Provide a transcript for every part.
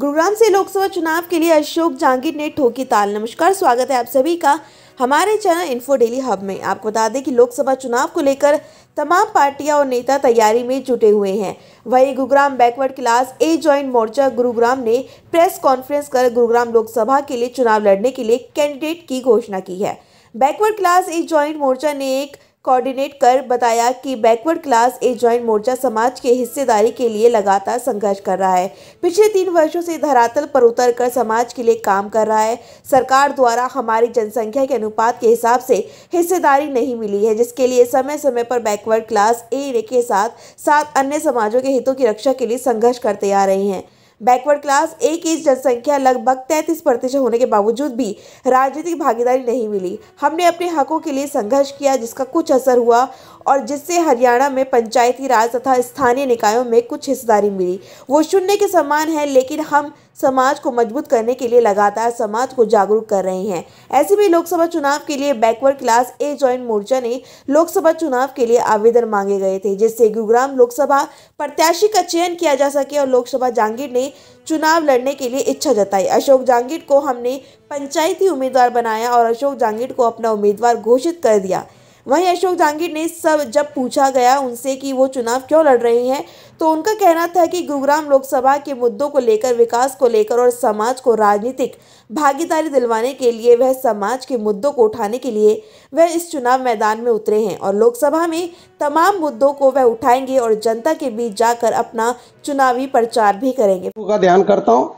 गुरुग्राम से लोकसभा चुनाव के लिए अशोक जहांगीर ने ठोकी ताल। नमस्कार, स्वागत है आप सभी का हमारे चैनल इन्फो डेली हब में। आपको बता दें कि लोकसभा चुनाव को लेकर तमाम पार्टियां और नेता तैयारी में जुटे हुए हैं। वहीं Gurugram backward class A joint Morcha Gurugram ने प्रेस कॉन्फ्रेंस कर गुरुग्राम लोकसभा के लिए चुनाव लड़ने के लिए कैंडिडेट की घोषणा की है। बैकवर्ड क्लास ए जॉइंट मोर्चा ने एक कोऑर्डिनेट कर बताया कि बैकवर्ड क्लास ए जॉइंट मोर्चा समाज के हिस्सेदारी के लिए लगातार संघर्ष कर रहा है। पिछले 3 वर्षों से धरातल पर उतरकर समाज के लिए काम कर रहा है। सरकार द्वारा हमारी जनसंख्या के अनुपात के हिसाब से हिस्सेदारी नहीं मिली है, जिसके लिए समय समय पर बैकवर्ड क्लास ए के साथ अन्य समाजों के हितों की रक्षा के लिए संघर्ष करते आ रहे हैं। बैकवर्ड क्लास ए की जनसंख्या लगभग 33% होने के बावजूद भी राजनीतिक भागीदारी नहीं मिली। हमने अपने हकों के लिए संघर्ष किया, जिसका कुछ असर हुआ और जिससे हरियाणा में पंचायती राज तथा स्थानीय निकायों में कुछ हिस्सेदारी मिली। वो शून्य के समान है, लेकिन हम समाज को मजबूत करने के लिए लगातार समाज को जागरूक कर रहे हैं। ऐसे में लोकसभा चुनाव के लिए बैकवर्ड क्लास ए जॉइंट मोर्चा ने लोकसभा चुनाव के लिए आवेदन मांगे गए थे, जिससे गुरुग्राम लोकसभा प्रत्याशी का चयन किया जा सके और लोकसभा जहांगीर ने चुनाव लड़ने के लिए इच्छा जताई। अशोक जहांगीर को हमने पंचायती उम्मीदवार बनाया और अशोक जहांगीर को अपना उम्मीदवार घोषित कर दिया। वहीं अशोक जहांगीर ने जब पूछा गया उनसे कि वो चुनाव क्यों लड़ रहे हैं, तो उनका कहना था कि गुरुग्राम लोकसभा के मुद्दों को लेकर, विकास को लेकर और समाज को राजनीतिक भागीदारी दिलवाने के लिए वह समाज के मुद्दों को उठाने के लिए वह इस चुनाव मैदान में उतरे हैं और लोकसभा में तमाम मुद्दों को वह उठाएंगे और जनता के बीच जाकर अपना चुनावी प्रचार भी करेंगे। उनका ध्यान करता हूँ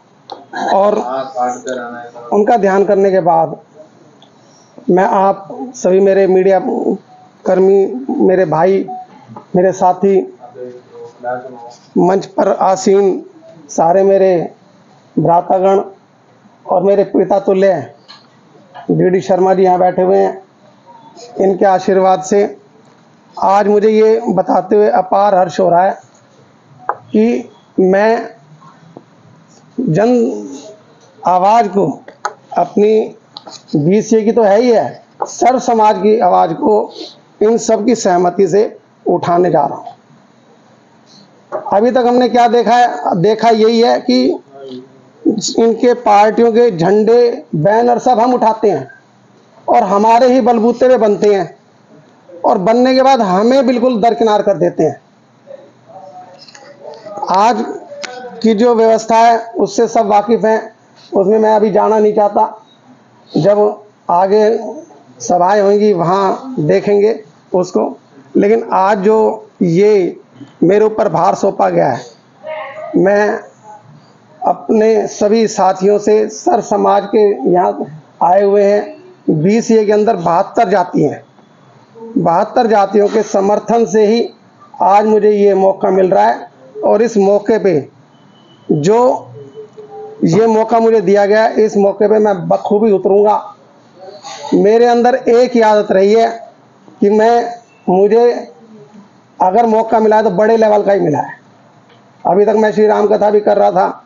और उनका ध्यान करने के बाद मैं आप सभी मेरे मीडिया कर्मी, मेरे भाई, मेरे साथी, मंच पर आसीन सारे मेरे भ्रातागण और मेरे पिता तुल्य डी शर्मा जी यहाँ बैठे हुए हैं, इनके आशीर्वाद से आज मुझे ये बताते हुए अपार हर्ष हो रहा है कि मैं जन आवाज़ को, अपनी बीसीए की तो है ही है, सर्व समाज की आवाज़ को इन सब की सहमति से उठाने जा रहा हूँ। अभी तक हमने क्या देखा है? देखा यही है कि इनके पार्टियों के झंडे, बैनर सब हम उठाते हैं और हमारे ही बलबूते पे बनते हैं और बनने के बाद हमें बिल्कुल दरकिनार कर देते हैं। आज की जो व्यवस्था है उससे सब वाकिफ़ हैं, उसमें मैं अभी जाना नहीं चाहता। जब आगे सभाएं होंगी वहाँ देखेंगे उसको, लेकिन आज जो ये मेरे ऊपर भार सौंपा गया है, मैं अपने सभी साथियों से, सर समाज के यहाँ आए हुए हैं, बीसीए के अंदर 72 जाति हैं, 72 जातियों के समर्थन से ही आज मुझे ये मौका मिल रहा है और इस मौके पे जो ये मौका मुझे दिया गया, इस मौके पे मैं बखूबी उतरूंगा। मेरे अंदर एक ही आदत रही है कि मुझे अगर मौका मिला है तो बड़े लेवल का ही मिला है। अभी तक मैं श्री राम कथा भी कर रहा था,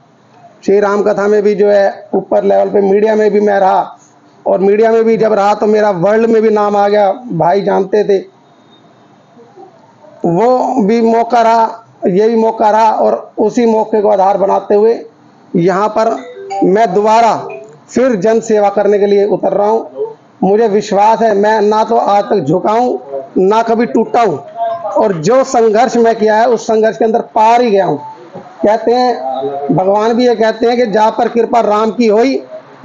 श्री राम कथा में भी जो है ऊपर लेवल पे मीडिया में भी मैं रहा और मीडिया में भी जब रहा तो मेरा वर्ल्ड में भी नाम आ गया, भाई जानते थे। वो भी मौका रहा, ये भी मौका रहा और उसी मौके को आधार बनाते हुए यहाँ पर मैं दोबारा फिर जन सेवा करने के लिए उतर रहा हूँ। मुझे विश्वास है मैं ना तो आज तक झुका हूँ, ना कभी टूटा हूँ और जो संघर्ष मैं किया है उस संघर्ष के अंदर पार ही गया हूँ। कहते हैं, भगवान भी ये कहते हैं कि जहाँ पर कृपा राम की होई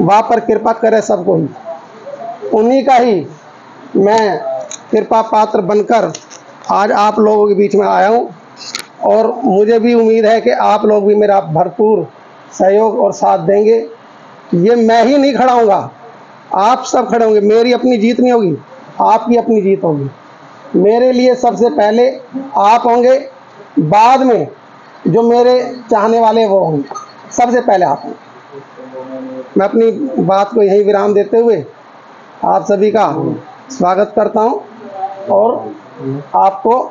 वहाँ पर कृपा करे सबको ही। उन्हीं का ही मैं कृपा पात्र बनकर आज आप लोगों के बीच में आया हूँ और मुझे भी उम्मीद है कि आप लोग भी मेरा भरपूर सहयोग और साथ देंगे। ये मैं ही नहीं खड़ा हूँगा, आप सब खड़े होंगे। मेरी अपनी जीत नहीं होगी, आपकी अपनी जीत होगी। मेरे लिए सबसे पहले आप होंगे, बाद में जो मेरे चाहने वाले वो होंगे, सबसे पहले आप होंगे। मैं अपनी बात को यही विराम देते हुए आप सभी का स्वागत करता हूँ और आपको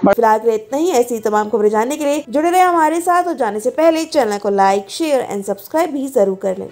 फिलहाल के लिए इतना ही। ऐसी तमाम खबरें जानने के लिए जुड़े रहे हमारे साथ और जाने से पहले चैनल को लाइक, शेयर एंड सब्सक्राइब भी जरूर कर लें।